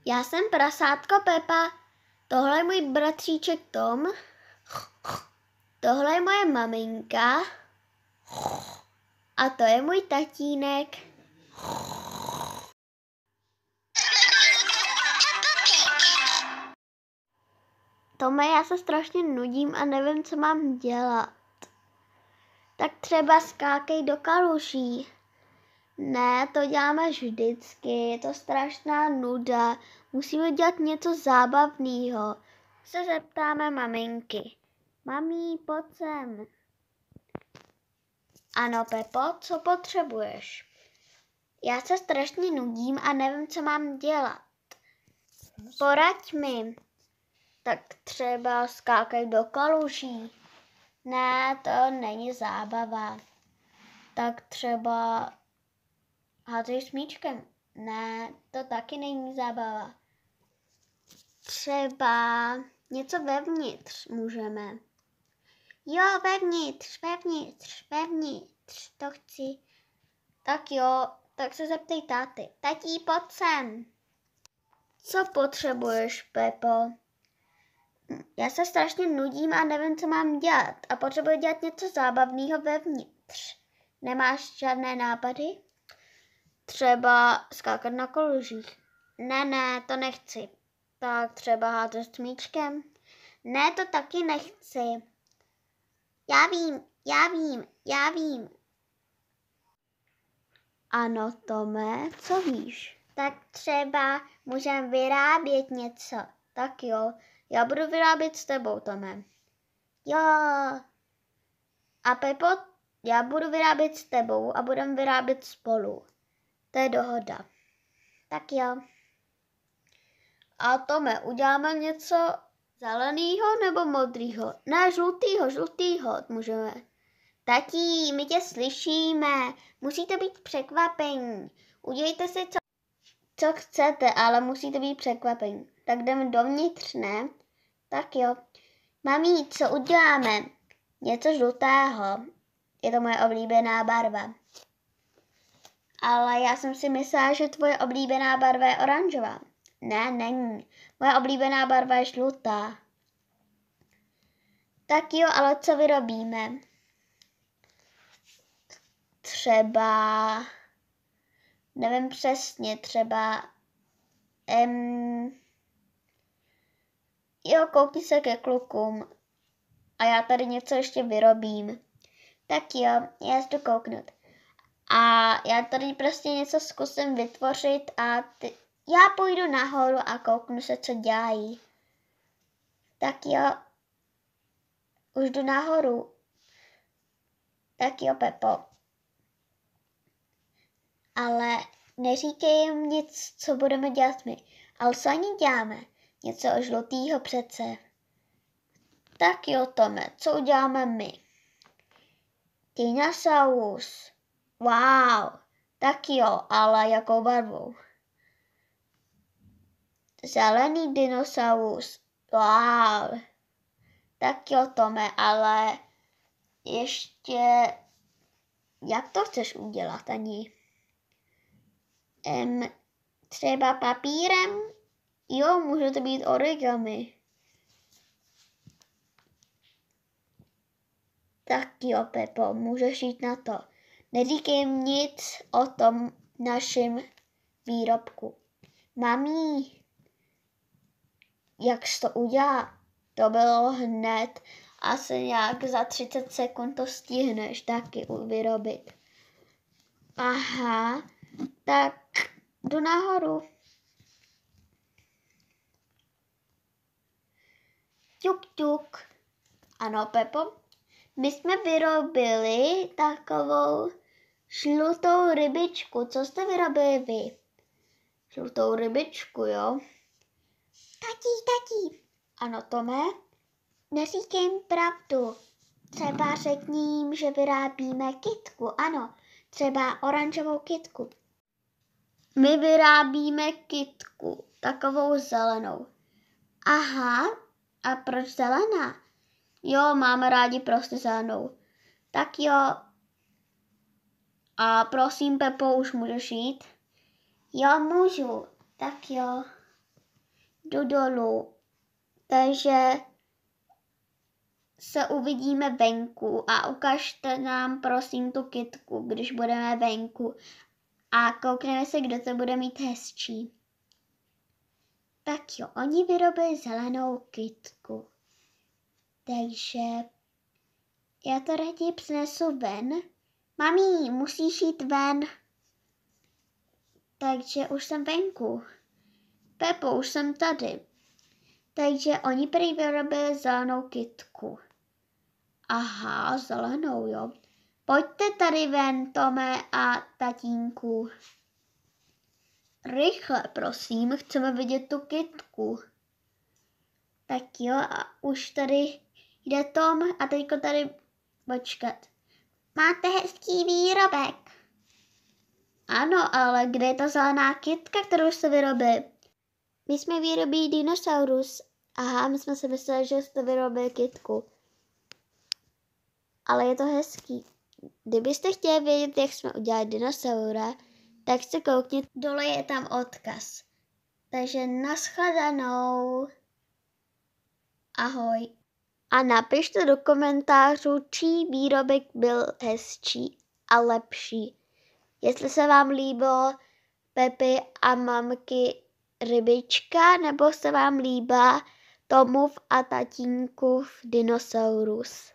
Já jsem prasátko Pepa, tohle je můj bratříček Tom, tohle je moje maminka a to je můj tatínek. Tome, já se strašně nudím a nevím, co mám dělat. Tak třeba skákej do kaluží. Ne, to děláme vždycky, je to strašná nuda. Musíme dělat něco zábavného. Se zeptáme maminky. Mami, pojď sem. Ano, Pepo, co potřebuješ? Já se strašně nudím a nevím, co mám dělat. Poraď mi. Tak třeba skákej do kaluží. Ne, to není zábava. Tak třeba házej smíčkem. Ne, to taky není zábava. Třeba něco vevnitř můžeme. Jo, vevnitř, to chci. Tak jo, tak se zeptej táty. Tatí, pojď sem. Co potřebuješ, Pepo? Já se strašně nudím a nevím, co mám dělat. A potřebuji dělat něco zábavného vevnitř. Nemáš žádné nápady? Třeba skákat na kolužích. Ne, to nechci. Tak třeba házet smíčkem. Ne, to taky nechci. Já vím. Ano, Tome, co víš? Tak třeba můžeme vyrábět něco. Tak jo, já budu vyrábět s tebou, Tome. Jo. A Pepo, já budu vyrábět s tebou a budeme vyrábět spolu. To je dohoda. Tak jo. A Tome, uděláme něco zeleného nebo modrého? Ne, žlutýho můžeme. Tatí, my tě slyšíme. Musíte být překvapení. Udělejte si, co chcete, ale musíte být překvapení. Tak jdeme dovnitř, ne? Tak jo. Mami, co uděláme? Něco žlutého. Je to moje oblíbená barva. Ale já jsem si myslela, že tvoje oblíbená barva je oranžová. Ne, není. Moje oblíbená barva je žlutá. Tak jo, ale co vyrobíme? Třeba, nevím přesně, třeba, jo, koukni se ke klukům a já tady něco ještě vyrobím. Tak jo, já jdu kouknout. A já tady prostě něco zkusím vytvořit a já půjdu nahoru a kouknu se, co dělají. Tak jo, už jdu nahoru. Tak jo, Pepo. Ale neříkej jim nic, co budeme dělat my. Ale co ani děláme? Něco žlutýho přece. Tak jo, Tome, co uděláme my? Dinosaurus. Wow, tak jo, ale jakou barvou? Zelený dinosaurus. Wow. Tak jo, Tome, ale ještě, jak to chceš udělat, ani? Třeba papírem? Jo, může to být origami. Tak jo, Pepo, můžeš jít na to. Neříkej nic o tom našem výrobku. Mami, jak jsi to udělá? To bylo hned. Asi nějak za 30 sekund to stihneš taky vyrobit. Aha, tak jdu nahoru. Tuk. Ano, Pepo. My jsme vyrobili takovou žlutou rybičku. Co jste vyrobili vy? Žlutou rybičku, jo? Tatí. Ano, Tome? Neříkej jim pravdu. Třeba řekni jim, že vyrábíme kytku. Ano, třeba oranžovou kytku. My vyrábíme kytku, takovou zelenou. Aha, a proč zelená? Jo, máme rádi prostě zelenou. Tak jo. A prosím, Pepo, už můžeš jít? Jo, můžu. Tak jo. jdu dolů. Takže se uvidíme venku a ukažte nám prosím tu kytku, když budeme venku. A koukneme se, kdo to bude mít hezčí. Tak jo, oni vyrobili zelenou kytku. Takže já to raději přinesu ven. Mami, musíš jít ven. Takže už jsem venku. Pepo, už jsem tady. Takže oni prý vyrobili zelenou kytku. Aha, zelenou, jo. Pojďte tady ven, Tome a tatínku. Rychle, prosím, chceme vidět tu kytku. Tak jo, a už tady jde Tom a teďko tady počkat. Máte hezký výrobek. Ano, ale kde je ta zelená kytka, kterou jste vyrobili? My jsme vyrobili dinosaurus. Aha, my jsme si mysleli, že jste vyrobili kytku. Ale je to hezký. Kdybyste chtěli vědět, jak jsme udělali dinosaura, tak se koukněte, dole je tam odkaz. Takže nashledanou. Ahoj. A napište do komentářů, čí výrobek byl hezčí a lepší. Jestli se vám líbilo Pepy a mamky rybička, nebo se vám líbá Tomův a tatínkův dinosaurus.